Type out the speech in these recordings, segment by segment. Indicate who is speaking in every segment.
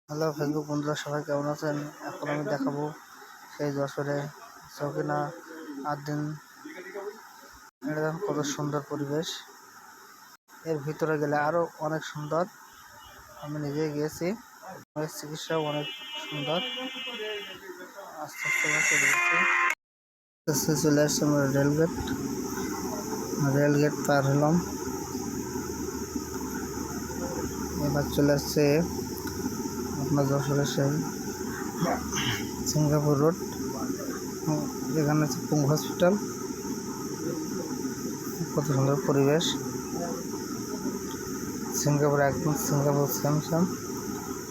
Speaker 1: Hello Facebook বন্ধুরা, সবাই কেমন আছেন? এখন আমি দেখাবো সেই যশোরে চৌকিনা 8 দিন। এটা দেখুন কত সুন্দর পরিবেশ, এর ভিতরে গেলে আরো অনেক সুন্দর। আমি নিজে গিয়েছি, চিকিৎসাও অনেক সুন্দর। আস্তে আস্তে চলে আসছে আমরা রেলগেট পার হলাম। এবার চলে আসছে আপনার যশোরের সেই সিঙ্গাপুর রোড। এখানে আছে পুং হসপিটাল। কত সুন্দর পরিবেশ, সিঙ্গাপুর একদম সিঙ্গাপুর স্যামসাং।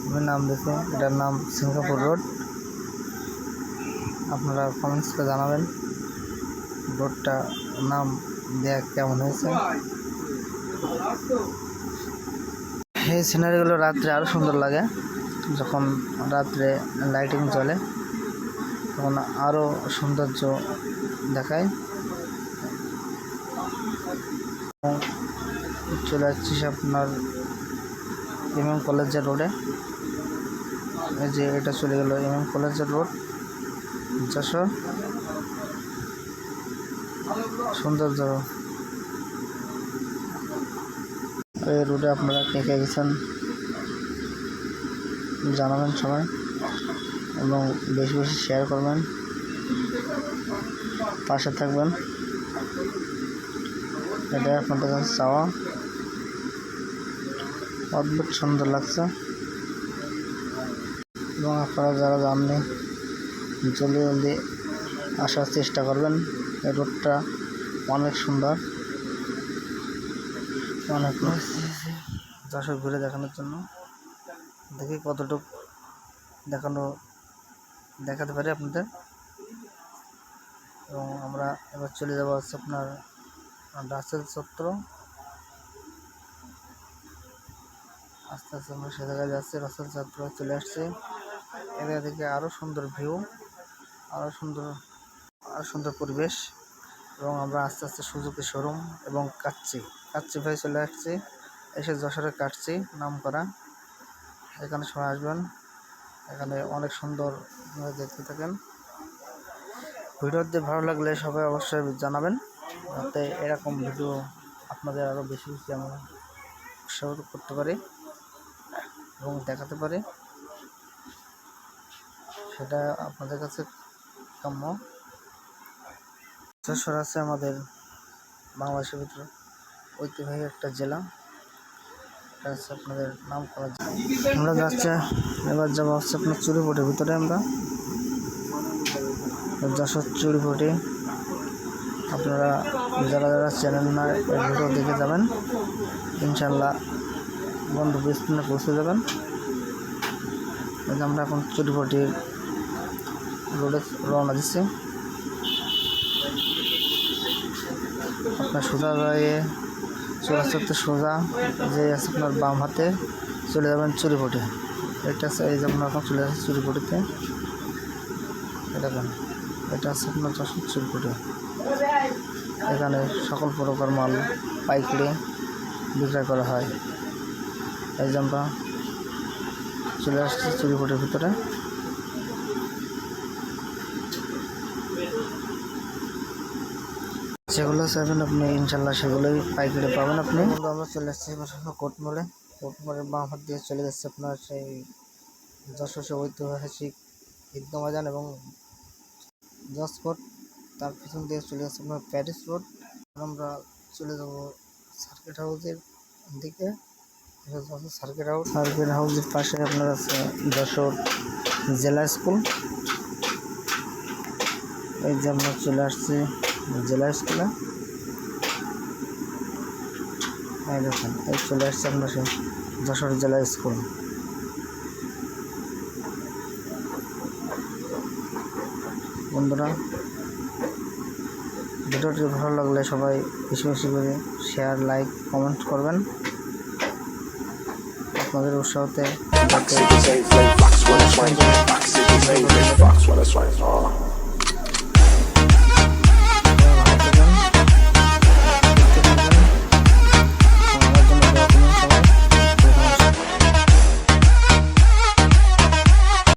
Speaker 1: আমি নাম দেখে এটার নাম সিঙ্গাপুর রোড। আপনারা কমেন্টসে জানাবেন রোডটা নাম দেয়া কেমন হয়েছে। এই সিনারিগুলো রাত্রে আরও সুন্দর লাগে, যখন রাত্রে লাইটিং জ্বলে তখন আরও সৌন্দর্য দেখায়। চলে যাচ্ছি আপনার এমএম কলেজের রোডে। এই যে এটা চলে গেল এমএম কলেজের রোড, যশোর। সৌন্দর্য এই রোডে আপনারা কে কে গেছেন জানাবেন সবাই, এবং বেশি বেশি শেয়ার করবেন, পাশে থাকবেন। এটা আপনাদের কাছে চাওয়া। অদ্ভুত সুন্দর লাগছে, এবং আপনারা যারা জাননি জলদি জলদি আসার চেষ্টা করবেন। এই রোডটা অনেক সুন্দর, অনেক যশোর ঘুরে দেখানোর জন্য। দেখি কতটুকু দেখাতে পারি আপনাদের। এবং আমরা এবার চলে যাবো হচ্ছে আপনার রাসেল চত্র। আস্তে আস্তে আমরা সে জায়গায় যাচ্ছি, রাসেল চত্র চলে আসছে। এরিয়া থেকে আরও সুন্দর ভিউ, আরও সুন্দর পরিবেশ। এবং আমরা আস্তে আস্তে সুজুকি শোরুম এবং কাচ্চি ভাই চলে আসছি। এসে যশোরে কাটছি নাম করা। এখানে সবাই আসবেন, এখানে অনেক সুন্দর দেখতে থাকেন। ভিডিওটি ভালো লাগলে সবাই অবশ্যই জানাবেন, যাতে এরকম ভিডিও আপনাদের আরও বেশি বেশি আমরা উৎসাহ করতে পারি এবং দেখাতে পারি। সেটা আপনাদের কাছে কাম্য। যশোর আছে আমাদের বাংলাদেশের ভিতরে ঐতিহ্যবাহী একটা জেলা। এটা হচ্ছে আপনাদের নাম করা জেলা। আমরা যাচ্ছি, এবার যাবো হচ্ছে আপনার চুরিপটির ভিতরে। আমরা যশোর চুরিপটি, আপনারা যারা যারা চ্যানেল না ভিডিও দেখে যাবেন, ইনশাল্লাহ গন্তব্য স্থানে পৌঁছে যাবেন। আমরা এখন চুরিপটির রোডে রওনা দিচ্ছি। আপনার সোজা গিয়ে চুরাচরতে সোজা যে আছে আপনার বাম হাতে চলে যাবেন চুরিপটি। এটা আছে এই যে আপনার এখন চলে যাচ্ছে চুরিপটিতে। এটা আছে আপনার যশোর চুরিপটি। এখানে সকল প্রকার মাল পাইকারি বিক্রয় করা হয়। এই যে আমরা চলে আসছি চুরিপটির ভিতরে। যেগুলো চাইবেন আপনি ইনশাল্লাহ সেগুলোই পাইকারি পাবেন আপনি। আমরা চলে আসছি কোর্টমোড়ের বাম হাত দিয়ে চলে যাচ্ছে আপনার সেই যশোর ঐতিহাসিক ঈদগাহ ময়দান এবং জজ কোর্ট। তার পিছন দিয়ে চলে যাচ্ছে আপনার প্যারিস রোড। আমরা চলে যাব সার্কিট হাউসের দিকে। সার্কিট হাউসের পাশে আপনার আছে যশোর জেলা স্কুল। এই যে আমরা চলে আসছি জেলা স্কুলে। এই দেখুন, এই চলে আসছে আপনার সেই যশোর জেলা স্কুল। বন্ধুরা, ভিডিওটি ভালো লাগলে সবাই বেশি বেশি করে শেয়ার, লাইক, কমেন্ট করবেন। আপনাদের উৎসাহতে